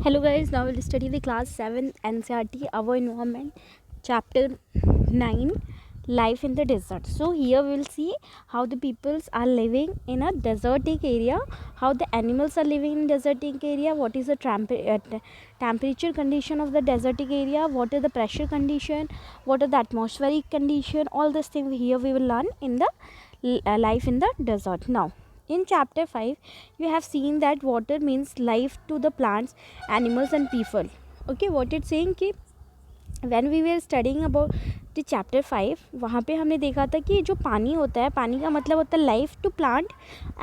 Hello guys, now we'll study the class 7 NCERT Our Environment chapter 9 Life in the Desert. So here we'll see how the peoples are living in a desertic area, how the animals are living in desertic area, what is the temperature condition of the desertic area, what is the pressure condition, what are the atmospheric condition, all this thing here we will learn in the life in the desert. Now in chapter 5 you have seen that water means life to the plants, animals and people. Okay, what it's saying कि when we were studying about the chapter 5 वहाँ पे हमने देखा था कि जो पानी होता है, पानी का मतलब होता है life to plant,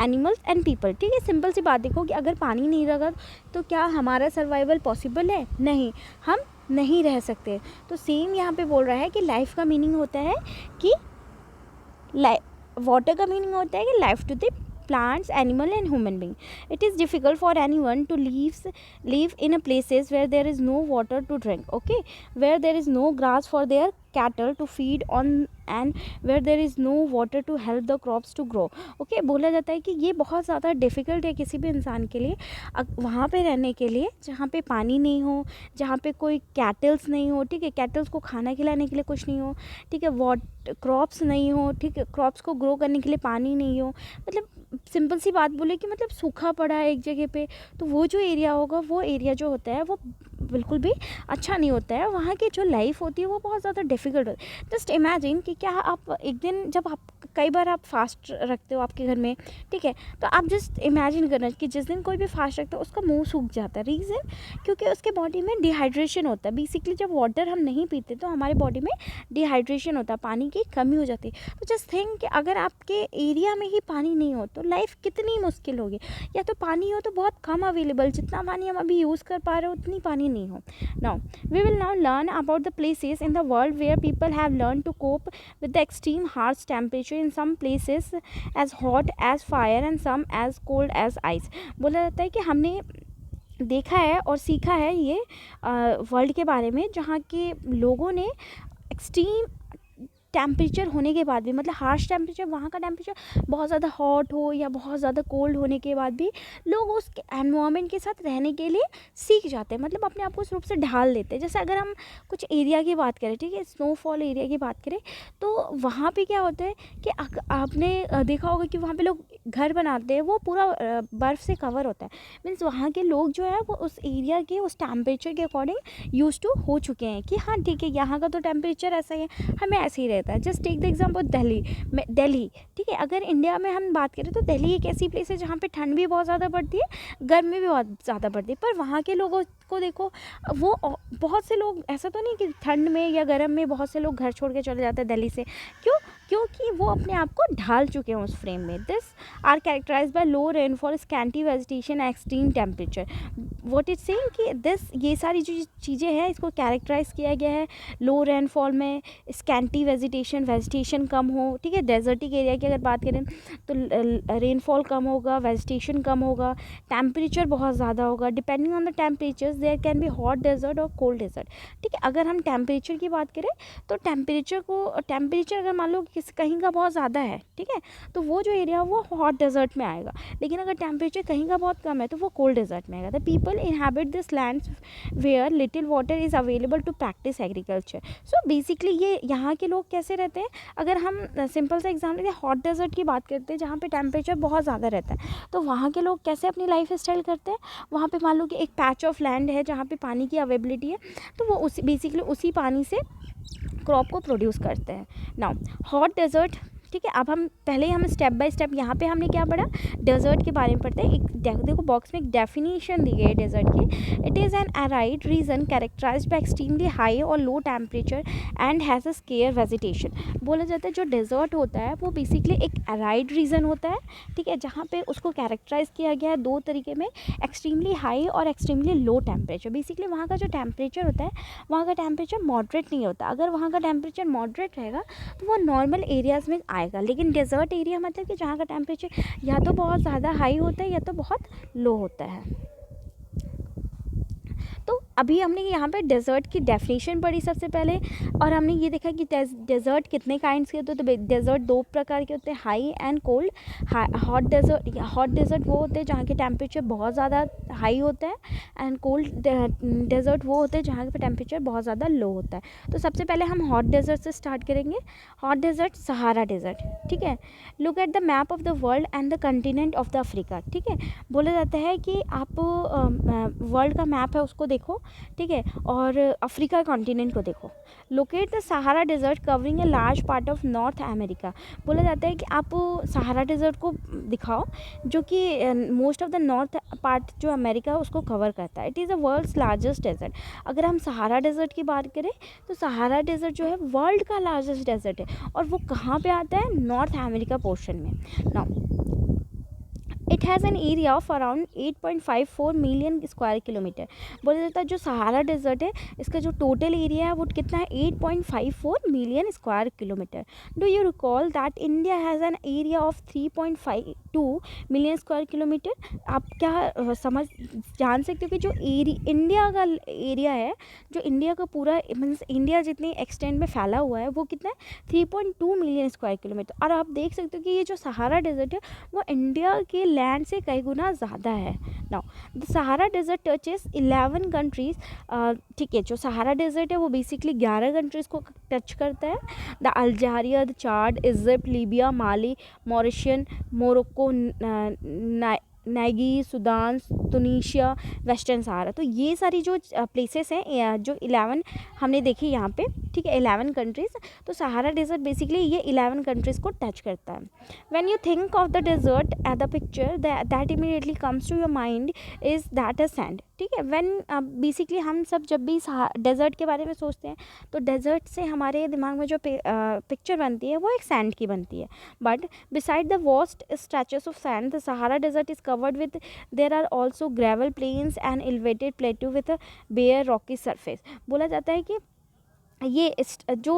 animals and people. ठीक है, सिंपल सी बात देखो कि अगर पानी नहीं रहेगा तो क्या हमारा सर्वाइवल पॉसिबल है? नहीं, हम नहीं रह सकते. तो सेम यहाँ पे बोल रहा है कि लाइफ का मीनिंग होता है कि वाटर का मीनिंग होता है कि life to the plants, animal and human being. It is difficult for anyone to live in a places where there is no water to drink, okay, where there is no grass for their cattle to feed on and where there is no water to help the crops to grow. Okay, बोला जाता है कि ये बहुत ज़्यादा difficult है किसी भी इंसान के लिए वहाँ पे रहने के लिए जहाँ पे पानी नहीं हो, जहाँ पे कोई कैटल्स नहीं हो. ठीक है, कैटल्स को खाना खिलाने के लिए कुछ नहीं हो. ठीक है, क्रॉप्स नहीं हो. ठीक है, क्रॉप्स को ग्रो करने के लिए पानी नहीं हो. मतलब सिंपल सी बात बोले कि मतलब सूखा पड़ा है एक जगह पे, तो वो जो एरिया होगा, वो एरिया जो होता है वो बिल्कुल भी अच्छा नहीं होता है. वहाँ की जो लाइफ होती है वो बहुत ज़्यादा डिफ़िकल्ट होती है. जस्ट इमेजिन कि क्या आप एक दिन जब आप कई बार आप फास्ट रखते हो आपके घर में, ठीक है, तो आप जस्ट इमेजिन करना कि जिस दिन कोई भी फास्ट रखता है उसका मुंह सूख जाता है. रीज़न क्योंकि उसके बॉडी में डिहाइड्रेशन होता है. बेसिकली जब वाटर हम नहीं पीते तो हमारे बॉडी में डिहाइड्रेशन होता है, पानी की कमी हो जाती है. तो जस्ट थिंक कि अगर आपके एरिया में ही पानी नहीं हो तो लाइफ कितनी मुश्किल होगी. या तो पानी हो तो बहुत कम अवेलेबल, जितना पानी हम अभी यूज़ कर पा रहे हो उतनी पानी नहीं हो. Now we will now learn about the places in the world where people have learned to cope with the extreme harsh temperature, in some places as hot as fire and some as cold as ice. बोला जाता है कि हमने देखा है और सीखा है ये वर्ल्ड के बारे में जहाँ के लोगों ने एक्सट्रीम टेम्परेचर होने के बाद भी, मतलब हार्श टेम्परेचर, वहाँ का टेम्परेचर बहुत ज़्यादा हॉट हो या बहुत ज़्यादा कोल्ड होने के बाद भी लोग उस एनवायरनमेंट के साथ रहने के लिए सीख जाते हैं, मतलब अपने आप को उस रूप से ढाल देते हैं. जैसे अगर हम कुछ एरिया की बात करें, ठीक है, स्नोफॉल एरिया की बात करें, तो वहाँ पे क्या होता है कि आपने देखा होगा कि वहाँ पे लोग घर बनाते हैं, वो पूरा बर्फ़ से कवर होता है. मीन्स वहाँ के लोग जो है वो उस एरिया के उस टेम्परेचर के अकॉर्डिंग यूज टू हो चुके हैं कि हाँ ठीक है, यहाँ का तो टेम्परेचर ऐसा ही है, हमें ऐसे ही रहता है. Just take the example Delhi. ठीक है, अगर इंडिया में हम बात करें तो दिल्ली एक ऐसी प्लेस है जहाँ पे ठंड भी बहुत ज़्यादा पड़ती है, गर्मी भी बहुत ज़्यादा पड़ती है. पर वहाँ के लोगों को देखो, वो बहुत से लोग, ऐसा तो नहीं कि ठंड में या गर्म में बहुत से लोग घर छोड़ के चले जाते हैं दिल्ली से. क्योंकि वो अपने आप को ढाल चुके हैं उस फ्रेम में. This are characterise by low rainfall, scanty vegetation, extreme temperature. What is saying कि ये सारी जो चीज़ें हैं इसको कैरेक्टराइज किया गया है लो रेनफॉल में, स्कैंटी वेजिटेशन कम हो. ठीक है, डेजर्टिक एरिया की अगर बात करें तो रेनफॉल कम होगा, वेजिटेशन कम होगा, टेम्परेचर बहुत ज़्यादा होगा. Depending on the temperature there can be hot desert और कोल्ड डेजर्ट. ठीक है, अगर हम टेम्परेचर की बात करें तो टेम्परेचर अगर मान लो कहीं का बहुत ज़्यादा है, ठीक है, तो वो जो एरिया वो हॉट डेजर्ट में आएगा. लेकिन अगर टेम्परेचर कहीं का बहुत कम है तो वो कोल्ड डेजर्ट में आएगा. The people inhabit this lands where little water is available to practise agriculture. So basically ये यहाँ के लोग कैसे रहते हैं, अगर हम सिंपल सा एग्जाम्पल दें, हॉट डेजर्ट की बात करते हैं जहाँ पे टेम्परेचर बहुत ज़्यादा रहता है, तो वहाँ के लोग कैसे अपनी लाइफ स्टाइल करते हैं. वहाँ पे मान लो कि एक पैच ऑफ लैंड है जहाँ पे पानी की अवेलेबिलिटी है, तो वो बेसिकली उसी पानी से क्रॉप को प्रोड्यूस करते हैं. नाउ हॉट डेजर्ट, ठीक है, अब हम स्टेप बाय स्टेप यहाँ पे हमने क्या पढ़ा, डेजर्ट के बारे में पढ़ते हैं. एक देखो बॉक्स में एक डेफिनेशन दी गई है डेजर्ट की. It is an arid region characterized by extremely high और low temperature and has a scarce vegetation. बोला जाता है जो डेजर्ट होता है वो बेसिकली एक एराइड रीजन होता है, ठीक है, जहाँ पे उसको कैरेक्टराइज किया गया है दो तरीके में, एक्सट्रीमली हाई और एक्सट्रीमली लो टेम्परेचर. बेसिकली वहाँ का जो टेम्परेचर होता है, वहाँ का टेम्परेचर मॉडरेट नहीं होता. अगर वहाँ का टेम्परेचर मॉडरेट रहेगा तो वो नॉर्मल एरियाज़ में आएगा. लेकिन डेजर्ट एरिया मतलब कि जहाँ का टेम्परेचर या तो बहुत ज़्यादा हाई होता है या तो बहुत लो होता है. तो अभी हमने यहाँ पे डेजर्ट की डेफिनेशन पढ़ी सबसे पहले, और हमने ये देखा कि डेजर्ट कितने काइंड्स के होते हैं। तो डेजर्ट दो प्रकार के होते हैं, high and cold. Hot desert वो होते हैं जहाँ के टेम्परेचर बहुत ज़्यादा हाई होता है, एंड कोल्ड डेजर्ट वो होते हैं जहाँ पे टेम्परेचर बहुत ज़्यादा लो होता है। तो सबसे पहले हम हॉट डेजर्ट से स्टार्ट करेंगे। हॉट डेजर्ट, सहारा डेजर्ट, ठीक है। Look at the map of the world and the continent of the Africa, ठीक है। बोला जाता है कि आप वर्ल्ड का मैप है उसको देखो, ठीक है, और अफ्रीका कॉन्टिनेंट को देखो। Locate the Sahara desert covering a large part of North America. बोला जाता है कि आप सहारा डेजर्ट को दिखाओ जो कि most of the north part जो अमेरिका है उसको कवर करता है। It is the world's largest desert. अगर हम सहारा डेजर्ट की बात करें तो सहारा डेजर्ट जो है वर्ल्ड का लार्जेस्ट डेजर्ट है, और वो कहाँ पे आता है, नॉर्थ अमेरिका पोर्शन में। Now it has an area of around 8.54 million square kilometre. बोला जाता है जो सहारा डेजर्ट है इसका जो टोटल एरिया है वो कितना है, 8.54 million square kilometre. Do you recall that India has an area of 3.52 million square kilometre. आप क्या जान सकते हो कि जो इंडिया का एरिया है, जो इंडिया का पूरा मीन्स इंडिया जितनी एक्सटेंट में फैला हुआ है वो कितना है, 3.2 मिलियन स्क्वायर किलोमीटर। और आप देख सकते हो कि ये जो सहारा डेजर्ट है वो इंडिया के लैंड से कई गुना ज़्यादा है। Now the Sahara desert touches 11 countries, ठीक है। जो सहारा डेजर्ट है वो बेसिकली 11 कंट्रीज़ को टच करता है। The Algeria, the Chad, Egypt, Libya, Mali, Mauritian, Morocco, नाइगी, सूडान, तुनीशिया, वेस्टर्न सहारा। तो ये सारी जो प्लेसेस हैं, जो 11 हमने देखी यहाँ पे, ठीक है, 11 कंट्रीज़। तो सहारा डेजर्ट बेसिकली ये 11 कंट्रीज़ को टच करता है। When you think of the desert at the picture that immediately comes to your mind is that a sand, ठीक है। व्हेन बेसिकली हम सब जब भी डेजर्ट के बारे में सोचते हैं तो डेजर्ट से हमारे दिमाग में जो पिक्चर बनती है वो एक सैंड की बनती है। But beside the vast stretches of sand the Sahara desert is covered with, there are also gravel plains and elevated plateau with a bare rocky surface। बोला जाता है कि ये जो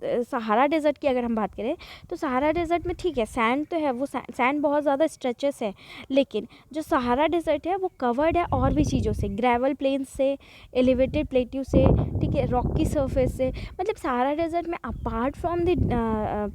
सहारा डेजर्ट की अगर हम बात करें तो सहारा डेजर्ट में ठीक है सैंड तो है, वो सैंड बहुत ज़्यादा स्ट्रेचेस है, लेकिन जो सहारा डेजर्ट है वो कवर्ड है और भी चीज़ों से, ग्रेवल प्लेन्स से, एलिवेटेड प्लेट्यू से, ठीक है, रॉकी सरफेस से। मतलब सहारा डेजर्ट में अपार्ट फ्रॉम द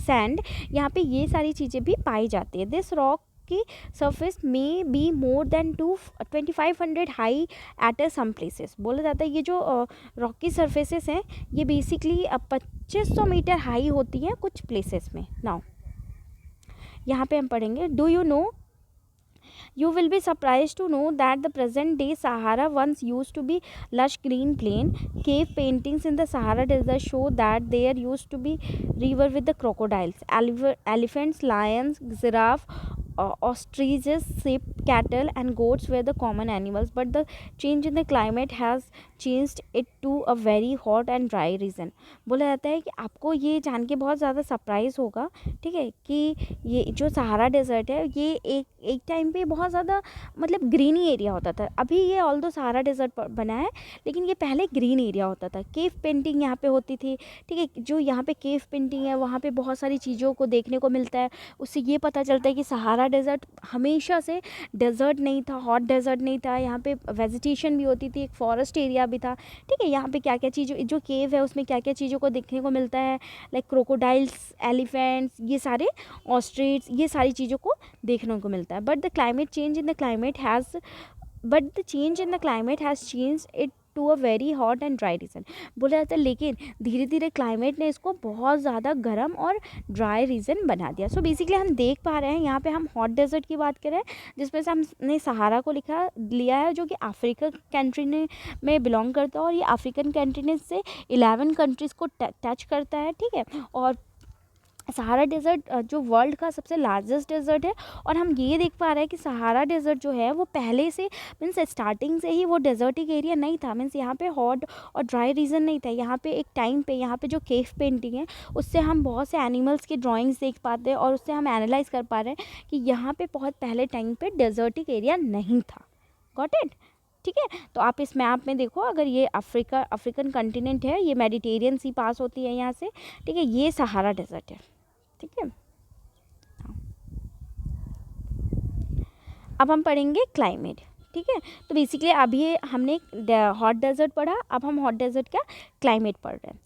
सैंड यहाँ पे ये सारी चीज़ें भी पाई जाती है। दिस रॉक की सरफेस में be more than 2500 high at some places. बोला जाता है ये जो रॉकी सरफेसेस हैं ये बेसिकली 2500 मीटर हाई होती हैं कुछ प्लेसेस में। नाउ यहाँ पे हम पढ़ेंगे, do you no, you will be surprised to know that the present day Sahara once used to be lush green plain. Cave paintings in the Sahara desert show that there used to be river with the crocodiles, elephants, lions, giraffe, ostriches, sheep, cattle and goats were the common animals, but the change in the climate has changed it to a very hot and dry region। बोला जाता है कि आपको ये जान के बहुत ज़्यादा सरप्राइज़ होगा, ठीक है, कि ये जो सहारा डेजर्ट है ये एक टाइम पे बहुत ज़्यादा मतलब ग्रीनी एरिया होता था। अभी ये ऑल्दो सहारा डेजर्ट बना है लेकिन ये पहले ग्रीन एरिया होता था। केव पेंटिंग यहाँ पे होती थी, ठीक है। जो यहाँ पे केव पेंटिंग है वहाँ पे बहुत सारी चीज़ों को देखने को मिलता है। उससे ये पता चलता है कि सहारा डेजर्ट हमेशा से डेजर्ट नहीं था, हॉट डेजर्ट नहीं था। यहाँ पे वेजिटेशन भी होती थी, एक फॉरेस्ट एरिया भी था, ठीक है। यहाँ पे क्या क्या चीज़ों, जो केव है उसमें क्या क्या चीज़ों को देखने को मिलता है, लाइक क्रोकोडाइल्स, एलिफेंट्स, ये सारे ऑस्ट्रिच, ये सारी चीज़ों को देखने को मिलता है। But the change in the climate has changed it to a very hot and dry region। बोला जाता है लेकिन धीरे धीरे क्लाइमेट ने इसको बहुत ज़्यादा गर्म और ड्राई रीजन बना दिया। सो बेसिकली हम देख पा रहे हैं यहाँ पे हम हॉट डेजर्ट की बात करें जिसमें से हमने सहारा को लिया है जो कि अफ्रीका कंट्री में बिलोंग करता है, और ये अफ्रीकन कंट्री ने से 11 कंट्रीज़ को टच करता है, ठीक है। और सहारा डेजर्ट जो वर्ल्ड का सबसे लार्जेस्ट डेजर्ट है, और हम ये देख पा रहे हैं कि सहारा डेजर्ट जो है वो पहले से मीन्स स्टार्टिंग से ही वो डेजर्टिक एरिया नहीं था। मीन्स यहाँ पे हॉट और ड्राई रीजन नहीं था। यहाँ पे एक टाइम पे यहाँ पे जो केव पेंटिंग है उससे हम बहुत से एनिमल्स की ड्राइंग्स देख पाते हैं, और उससे हम एनालाइज कर पा रहे हैं कि यहाँ पे बहुत पहले टाइम पे डेजर्टिक एरिया नहीं था। गॉट इट, ठीक है। तो आप इस मैप में देखो, अगर ये अफ्रीकन कंटिनेंट है, ये मेडिटेरियन सी पास होती है यहाँ से, ठीक है, ये सहारा डेजर्ट है, ठीक है। अब हम पढ़ेंगे क्लाइमेट। ठीक है। तो बेसिकली अभी हमने हॉट डेजर्ट पढ़ा, अब हम हॉट डेजर्ट का क्लाइमेट पढ़ रहे हैं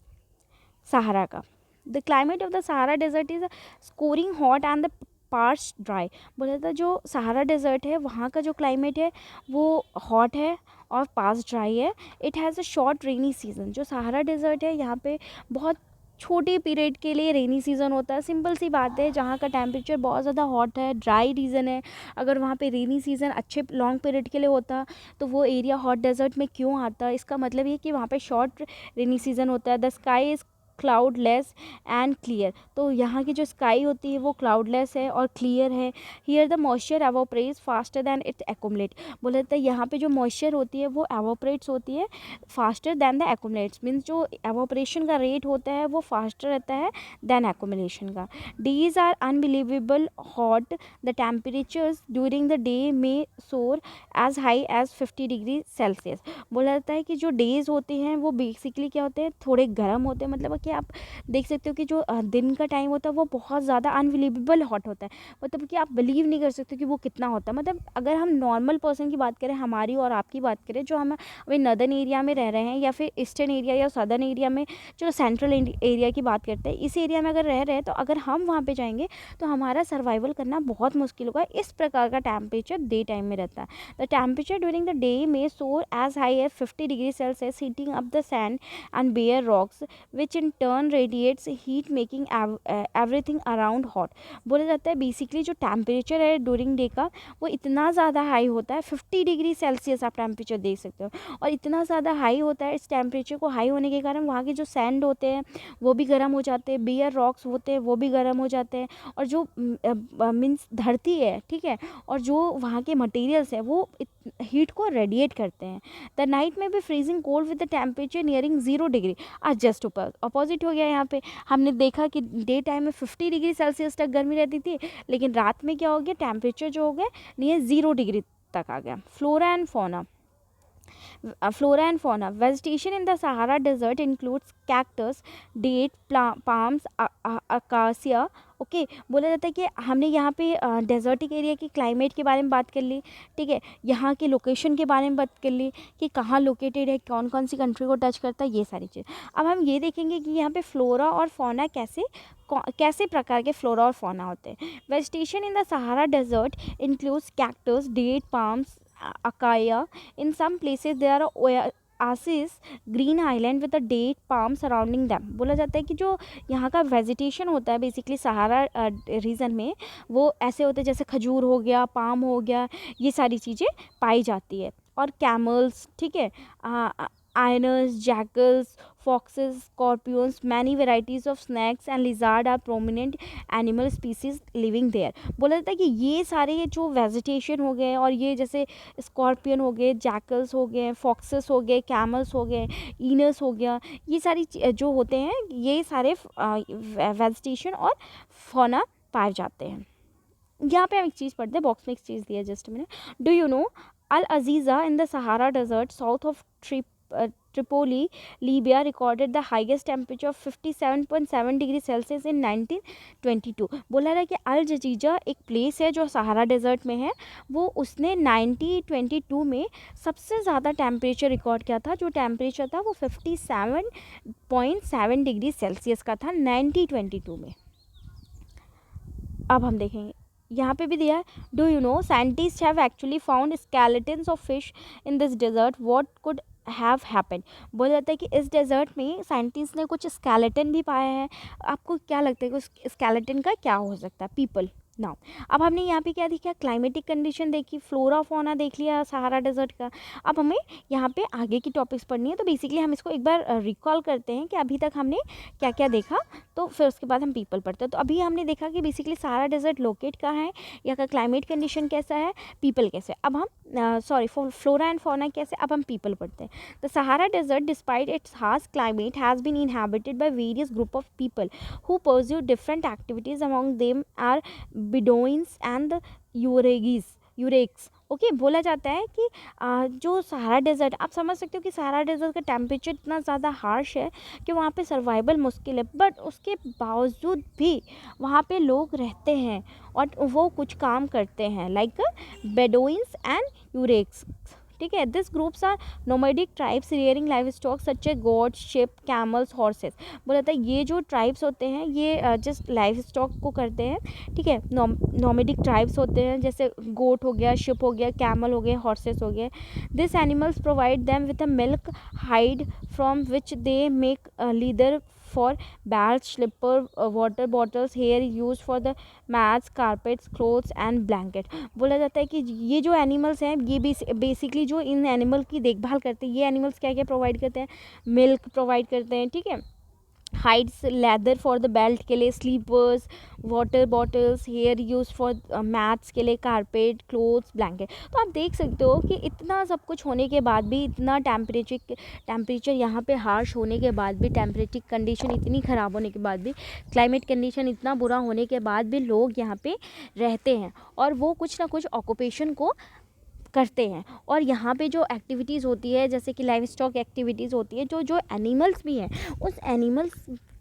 सहारा का। The climate of the Sahara desert is scorching hot and the parched dry. बोला था जो सहारा डेजर्ट है वहाँ का जो क्लाइमेट है वो हॉट है और पास ड्राई है। It has a short rainy season. जो सहारा डेजर्ट है यहाँ पे बहुत छोटे पीरियड के लिए रेनी सीज़न होता है। सिंपल सी बात है, जहाँ का टेम्परेचर बहुत ज़्यादा हॉट है, ड्राई रीजन है, अगर वहाँ पे रेनी सीज़न अच्छे लॉन्ग पीरियड के लिए होता तो वो एरिया हॉट डेजर्ट में क्यों आता? इसका मतलब ये कि वहाँ पे शॉर्ट रेनी सीज़न होता है। The sky is cloudless and clear. तो यहाँ की जो स्काई होती है वो क्लाउडलेस है और क्लियर है। Here the moisture evaporates faster than it accumulate. बोला था यहाँ पे जो मॉइस्चर होती है वो एवोपरेट्स होती है faster than the accumulates. Means जो एवोपरेशन का रेट होता है वो फास्टर रहता है दैन एक्यूमुलेशन का। Days are unbelievable hot. The temperatures during the day में soar as high as 50 degree Celsius. बोला जाता है कि जो डेज होते हैं वो बेसिकली क्या होते हैं, थोड़े गर्म होते हैं। मतलब कि आप देख सकते हो कि जो दिन का टाइम होता है वो बहुत ज़्यादा अनबिलीवेबल हॉट होता है। मतलब कि आप बिलीव नहीं कर सकते कि वो कितना होता है। मतलब अगर हम नॉर्मल पर्सन की बात करें, हमारी और आपकी बात करें, जो हम अभी नदर्न एरिया में रह रहे हैं या फिर ईस्टर्न एरिया या सदर्न एरिया में, जो सेंट्रल एरिया की बात करते हैं, इस एरिया में अगर रह रहे हैं तो अगर हम वहाँ पे जाएंगे तो हमारा सर्वाइवल करना बहुत मुश्किल होगा। इस प्रकार का टेम्परेचर डे टाइम में रहता है। The temperature during the day में soar as high as 50 degree Celsius, heating up the sand and bare rocks which in turn radiates heat making everything around hot. बोला जाता है बेसिकली जो temperature है during day का वो इतना ज़्यादा हाई होता है, 50 डिग्री सेल्सियस आप टेम्परेचर देख सकते हो। और इतना ज़्यादा हाई होता है, इस टेम्परेचर को हाई होने के कारण वहाँ के जो सैंड होते हैं वो भी गर्म हो जाते हैं, बेयर रॉक्स होते हैं वो भी गर्म हो जाते हैं, और जो मीन्स धरती है, ठीक है, और जो वहाँ के मटेरियल्स हैं वो हीट को रेडिएट करते हैं। द नाइट में भी freezing cold with the temperature nearing 0 degree. आज जस्ट ऊपर अपोजिट हो गया। यहाँ पे हमने देखा कि डे टाइम में 50 डिग्री सेल्सियस तक गर्मी रहती थी, लेकिन रात में क्या हो गया, टेम्परेचर जो हो गया नियर 0 डिग्री तक आ गया। Flora and fauna. Flora and fauna. Vegetation in the Sahara Desert includes cactus, date, palms, acacia. Okay बोला जाता है कि हमने यहाँ पे डेजर्टिक एरिया की क्लाइमेट के बारे में बात कर ली, ठीक है, यहाँ के लोकेशन के बारे में बात कर ली कि कहाँ लोकेटेड है, कौन कौन सी कंट्री को टच करता है, ये सारी चीज़। अब हम ये देखेंगे कि यहाँ पे फ्लोरा और फौना कैसे प्रकार के फ्लोरा और फौना होते हैं। Vegetation in the Sahara desert includes cactus, date, palms, acacia. In some places there are oasis, green island with a date palm surrounding them. बोला जाता है कि जो यहाँ का वेजिटेशन होता है बेसिकली सहारा रीजन में वो ऐसे होते हैं जैसे खजूर हो गया, पाम हो गया, ये सारी चीज़ें पाई जाती है। और कैमल्स, ठीक है, आयनस, jackals, foxes, scorpions, many varieties of snakes and lizard are prominent animal species living there. बोला जाता है कि ये सारे जो वेजिटेशन हो गए और ये जैसे स्कॉर्पियन हो गए, जैकल्स हो गए, फॉक्सेस हो गए, कैमल्स हो गए, ईनस हो गया, ये सारी जो होते हैं ये सारे वेजिटेशन और फौना पाए जाते हैं। यहाँ पे हम एक चीज़ पढ़ते हैं, बॉक्स में एक चीज़ दिया जस्ट मैंने। Do you know Al Aziziya in the Sahara desert south of Tripoli, Libya recorded the highest temperature of 57.7 degree Celsius in 1922। बोला रहा है कि अल जजीजा एक प्लेस है जो सहारा डेजर्ट में है, वो उसने 1922 में सबसे ज़्यादा टेम्परेचर रिकॉर्ड किया था। जो टेम्परेचर था वो 57.7 डिग्री सेल्सियस का था 1922 में। अब हम देखेंगे यहाँ पे भी दिया है, do you know scientist have actually found skeletons of fish in this desert, what could have happen. बोला जाता है कि इस डेजर्ट में साइंटिस्ट ने कुछ स्केलेटन भी पाया है। आपको क्या लगता है कि उस स्केलेटन का क्या हो सकता है? पीपल ना। अब हमने यहाँ पे क्या देखा, क्लाइमेटिक कंडीशन देखी, फ्लोरा फौना देख लिया सहारा डेजर्ट का। अब हमें यहाँ पे आगे की टॉपिक्स पढ़नी है, तो बेसिकली हम इसको एक बार रिकॉल करते हैं कि अभी तक हमने क्या क्या देखा, तो फिर उसके बाद हम पीपल पढ़ते हैं। तो अभी हमने देखा कि बेसिकली सहारा डेजर्ट लोकेट कहाँ है, यहाँ का क्लाइमेट कंडीशन कैसा है, पीपल कैसे। अब हम फ्लोरा एंड फौना कैसे, अब हम पीपल पढ़ते हैं। The Sahara desert despite its harsh climate has been inhabited by various group of people who pursue different activities. Among them are Bedouins and the Yuregis. यूरेक्स। Okay, बोला जाता है कि जो सहारा डेजर्ट, आप समझ सकते हो कि सहारा डेजर्ट का टेम्परेचर इतना ज़्यादा हार्श है कि वहाँ पे सर्वाइवल मुश्किल है, बट उसके बावजूद भी वहाँ पे लोग रहते हैं और वो कुछ काम करते हैं, लाइक बेडोइंस एंड यूरेक्स। ठीक है, this groups are nomadic tribes rearing livestock such a goat, sheep, camels, horses. बोला था ये जो ट्राइब्स होते हैं ये जस्ट लाइव स्टॉक को करते हैं। ठीक है, नोमैडिक ट्राइब्स होते हैं, जैसे गोट हो गया, शिप हो गया, कैमल हो गए, हॉर्सेस हो गए। This animals provide them with a milk hide from which they make leather for bags, slipper, water bottles, hair used for the mats, carpets, clothes and blanket। बोला जाता है कि ये जो एनिमल्स हैं ये बेसिकली जो इन एनिमल की देखभाल करते हैं, ये एनिमल्स क्या क्या प्रोवाइड करते हैं, मिल्क प्रोवाइड करते हैं। ठीक है, hides, leather for the belt के लिए, slippers, water bottles, hair use for mats के लिए, कारपेट, क्लोथ्स, ब्लैंकेट। तो आप देख सकते हो कि इतना सब कुछ होने के बाद भी, इतना टेम्परेचर यहाँ पे हार्श होने के बाद भी, टेम्परेचर कंडीशन इतनी ख़राब होने के बाद भी, क्लाइमेट कंडीशन इतना बुरा होने के बाद भी लोग यहाँ पे रहते हैं और वो कुछ ना कुछ ऑक्यूपेशन को करते हैं। और यहाँ पे जो एक्टिविटीज़ होती है, जैसे कि लाइव स्टॉक एक्टिविटीज़ होती है, जो जो एनिमल्स भी हैं उस एनिमल्स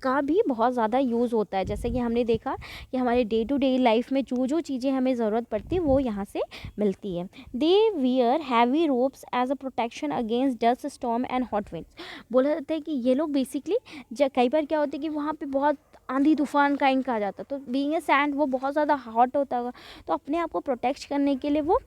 का भी बहुत ज़्यादा यूज़ होता है। जैसे कि हमने देखा कि हमारे डे टू डे लाइफ में जो जो चीज़ें हमें ज़रूरत पड़ती है वो यहाँ से मिलती है। They wear heavy ropes as a protection against dust, storm and hot winds. बोला जाता है कि ये लोग बेसिकली कई बार क्या होता है कि वहाँ पे बहुत आंधी तूफान का इनका आ जाता है, तो बीइंग ए सैंड वो बहुत ज़्यादा हॉट होता होगा, तो अपने आप को प्रोटेक्ट करने के लिए वो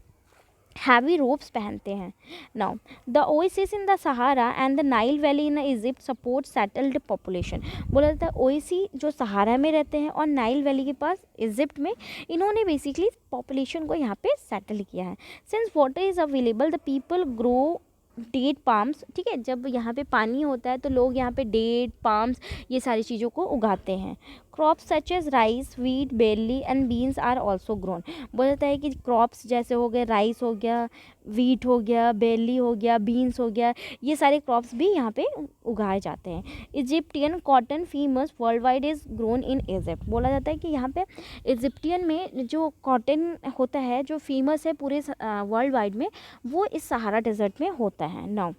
हैवी रोप्स पहनते हैं। Now the oasis in the Sahara and the Nile valley in Egypt support settled population. बोला जाता है ओएसी जो सहारा में रहते हैं और नाइल वैली के पास इजिप्ट में, इन्होंने बेसिकली पॉपुलेशन को यहाँ पे सेटल किया है। Since water is available the people grow date palms. ठीक है, जब यहाँ पे पानी होता है तो लोग यहाँ पे डेट पाम्स ये सारी चीज़ों को उगाते हैं। Crops such as rice, wheat, barley and beans are also grown. बोला जाता है कि क्रॉप्स जैसे हो गए, राइस हो गया, व्हीट हो गया, बेरली हो गया, बीन्स हो गया, ये सारे क्रॉप्स भी यहाँ पे उगाए जाते हैं। Egyptian cotton famous world wide is grown in Egypt. बोला जाता है कि यहाँ पे इजिप्टियन में जो कॉटन होता है जो फेमस है पूरे वर्ल्ड वाइड में, वो इस सहारा डेजर्ट में होता है। Now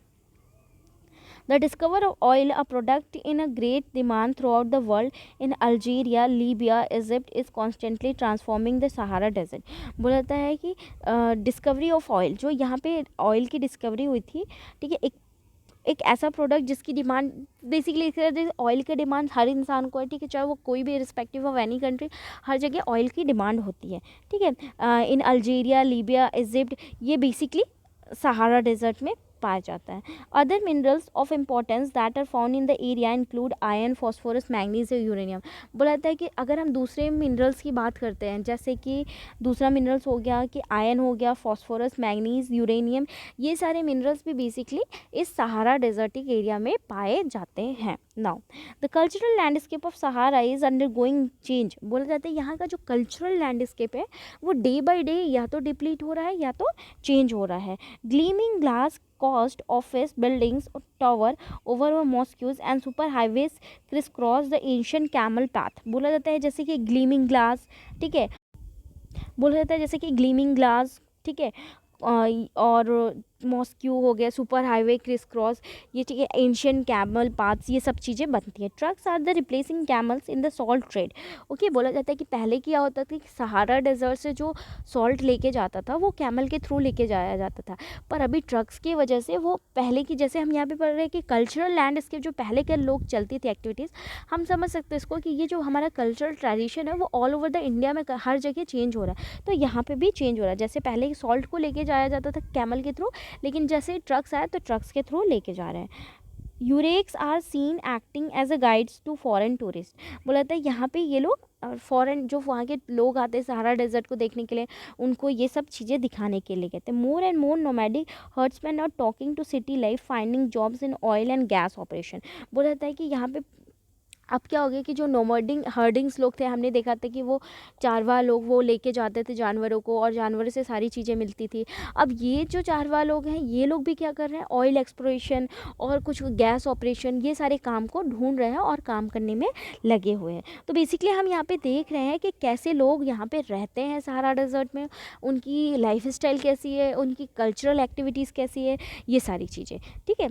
the discovery of oil, a product in a great demand throughout the world in Algeria, Libya, Egypt, is constantly transforming the Sahara Desert। बोला जाता है कि डिस्कवरी ऑफ ऑयल, जो यहाँ पे ऑयल की डिस्कवरी हुई थी, ठीक है, एक ऐसा प्रोडक्ट जिसकी डिमांड बेसिकली ऑयल की डिमांड हर इंसान को है। ठीक है, चाहे वो कोई भी रिस्पेक्टिव ऑफ एनी कंट्री, हर जगह ऑयल की डिमांड होती है। ठीक है, इन अल्जीरिया, लीबिया, इजिप्ट, ये बेसिकली सहारा डेजर्ट में पाया जाता है। Other minerals of importance that are found in the area include iron, phosphorus, manganese, uranium. बोला जाता है कि अगर हम दूसरे मिनरल्स की बात करते हैं, जैसे कि दूसरा मिनरल्स हो गया कि आयरन हो गया, फॉस्फोरस, मैग्नीज, यूरेनियम, ये सारे मिनरल्स भी बेसिकली इस सहारा डेजर्टिक एरिया में पाए जाते हैं। Now the cultural landscape of Sahara is undergoing change. बोला जाता है यहाँ का जो कल्चरल लैंडस्केप है वो डे बाई डे या तो डिप्लीट हो रहा है या तो चेंज हो रहा है। Gleaming glass coast, office buildings, tower, over mosques and super highways crisscross the ancient camel path। बोला जाता है जैसे कि ग्लीमिंग ग्लास, ठीक है, बोला जाता है जैसे कि ग्लीमिंग ग्लास, ठीक है, और मॉस्क्यू हो गया, सुपर हाईवे, क्रिस क्रॉस, ये ठीक है, एंशियंट कैमल पाथ्स, ये सब चीज़ें बनती हैं। Trucks are the replacing camels in the salt trade. Okay, बोला जाता है कि पहले क्या होता था कि सहारा डेजर्ट से जो सॉल्ट लेके जाता था वो कैमल के थ्रू लेके जाया जाता था, पर अभी ट्रक्स की वजह से वो पहले की, जैसे हम यहाँ पे पढ़ रहे हैं कि कल्चरल लैंडस्केप जो पहले के लोग चलती थी एक्टिविटीज़, हम समझ सकते हैं इसको कि ये जो हमारा कल्चरल ट्रेडिशन है वो ऑल ओवर द इंडिया में हर जगह चेंज हो रहा है। तो यहाँ पे भी चेंज हो रहा है। जैसे पहले सॉल्ट को लेके जाया जाता था कैमल के थ्रू, लेकिन जैसे ट्रक्स आए तो ट्रक्स के थ्रू लेके जा रहे हैं। यूरेक्स are seen acting as a guides to foreign tourist. बोला था यहाँ पे ये लोग फॉरेन जो वहाँ के लोग आते हैं सहारा डेजर्ट को देखने के लिए, उनको ये सब चीज़ें दिखाने के लिए कहते हैं। More and more nomadic herdsmen are talking to city life, finding jobs in oil and gas operation. बोला जाता है कि यहाँ पे अब क्या हो गया कि जो नोमर्डिंग हर्डिंग्स लोग थे, हमने देखा था कि वो चारवाह लोग वो लेके जाते थे जानवरों को, और जानवरों से सारी चीज़ें मिलती थी। अब ये जो चारवाह लोग हैं, ये लोग भी क्या कर रहे हैं, ऑयल एक्सप्लोरेशन और कुछ गैस ऑपरेशन, ये सारे काम को ढूंढ रहे हैं और काम करने में लगे हुए हैं। तो बेसिकली हम यहाँ पे देख रहे हैं कि कैसे लोग यहाँ पे रहते हैं सहारा डेजर्ट में, उनकी लाइफ स्टाइल कैसी है, उनकी कल्चरल एक्टिविटीज़ कैसी है, ये सारी चीज़ें। ठीक है,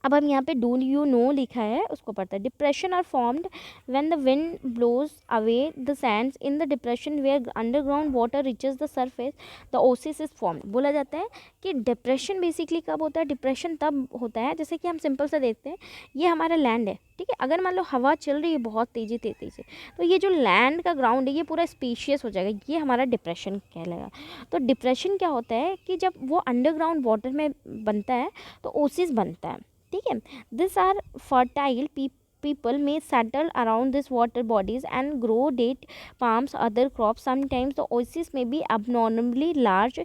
अब हम यहाँ पे डू यू नो लिखा है, उसको पढ़ते हैं। Depression are formed when the wind blows away the sands in the depression where underground water reaches the surface, the oasis is formed. बोला जाता है कि डिप्रेशन बेसिकली कब होता है, डिप्रेशन तब होता है, जैसे कि हम सिंपल सा देखते हैं, ये हमारा लैंड है, ठीक है, अगर मान लो हवा चल रही है बहुत तेज़ी से, तो ये जो लैंड का ग्राउंड है ये पूरा स्पेशियस हो जाएगा, ये हमारा डिप्रेशन कहलाएगा। तो डिप्रेशन क्या होता है कि जब वो अंडरग्राउंड वाटर में बनता है तो ओसिस बनता है, ठीक है। This are fertile people may settle around these water bodies and grow date palms, other crops. Sometimes the oasis may be abnormally large.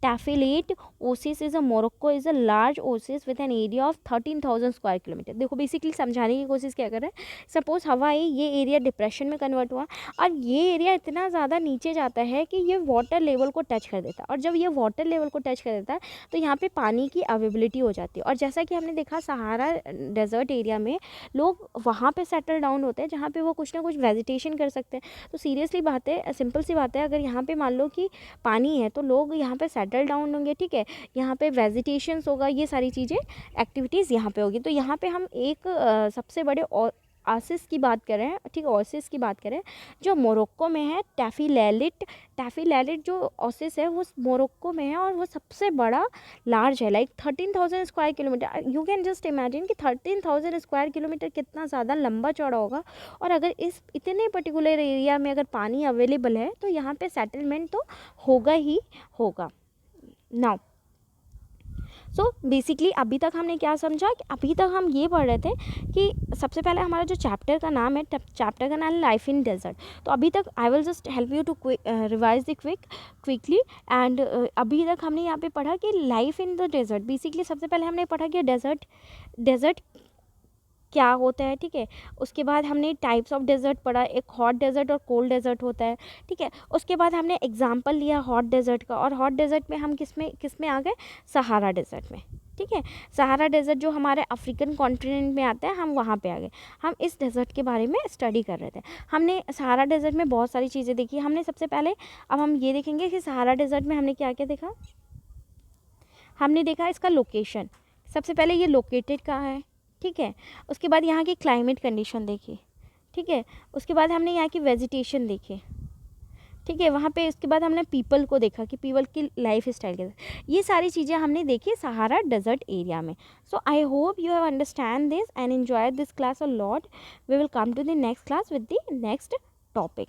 Taphilate oasis is a Morocco is a large oasis with an area of 13,000 square kilometre. देखो basically समझाने की कोशिश क्या कर रहे हैं, suppose हवा है, ये एरिया डिप्रेशन में कन्वर्ट हुआ और ये एरिया इतना ज़्यादा नीचे जाता है कि ये वाटर लेवल को टच कर देता है, और जब ये वाटर लेवल को टच कर देता है तो यहाँ पे पानी की अवेलेबिलिटी हो जाती है। और जैसा कि हमने देखा सहारा डेजर्ट एरिया में लोग वहाँ पे सेटल डाउन होते हैं जहाँ पे वो कुछ ना कुछ वेजिटेशन कर सकते हैं। तो सीरियसली बात है, सिंपल सी बात है, अगर यहाँ पे मान लो कि पानी है तो लोग यहाँ पे सेटल डाउन होंगे, ठीक है, यहाँ पे वेजिटेशंस होगा, ये सारी चीज़ें एक्टिविटीज़ यहाँ पे होगी। तो यहाँ पे हम एक सबसे बड़े ओसिस की बात कर रहे हैं, ठीक है, ओसिस की बात करें जो मोरक्को में है, टैफिलैलिट जो ओसिस है वो मोरक्को में है और वो सबसे बड़ा लार्ज है, like 13,000 square kilometre. You can just imagine कि 13,000 स्क्वायर किलोमीटर कितना ज़्यादा लंबा चौड़ा होगा। और अगर इस इतने पर्टिकुलर एरिया में अगर पानी अवेलेबल है तो यहाँ पे सेटलमेंट तो होगा ही होगा। नाउ सो बेसिकली अभी तक हमने क्या समझा, कि अभी तक हम ये पढ़ रहे थे कि सबसे पहले हमारा जो चैप्टर का नाम है, चैप्टर का नाम है लाइफ इन डेजर्ट। तो अभी तक I will just help you to revise the quickly and अभी तक हमने यहाँ पे पढ़ा कि life in the desert, basically सबसे पहले हमने पढ़ा कि डेजर्ट क्या होता है, ठीक है। उसके बाद हमने टाइप्स ऑफ डेजर्ट पढ़ा, एक हॉट डेजर्ट और कोल्ड डेजर्ट होता है, ठीक है। उसके बाद हमने एग्जांपल लिया हॉट डेजर्ट का, और हॉट डेजर्ट में हम किस में आ गए, सहारा डेजर्ट में, ठीक है। सहारा डेजर्ट जो हमारे अफ्रीकन कॉन्टिनेंट में आता है, हम वहाँ पे आ गए। हम इस डेजर्ट के बारे में स्टडी कर रहे थे। हमने सहारा डेजर्ट में बहुत सारी चीज़ें देखी। हमने सबसे पहले, अब हम ये देखेंगे कि सहारा डेजर्ट में हमने क्या क्या देखा। हमने देखा इसका लोकेशन, सबसे पहले ये लोकेटेड कहाँ है, ठीक है। उसके बाद यहाँ की क्लाइमेट कंडीशन देखी, ठीक है। उसके बाद हमने यहाँ की वेजिटेशन देखी, ठीक है। वहाँ पे उसके बाद हमने पीपल को देखा कि पीपल की लाइफ स्टाइल कैसे, ये सारी चीज़ें हमने देखी सहारा डेजर्ट एरिया में। So I hope you have understand this and enjoy this class a lot. We will come to the next class with the next topic.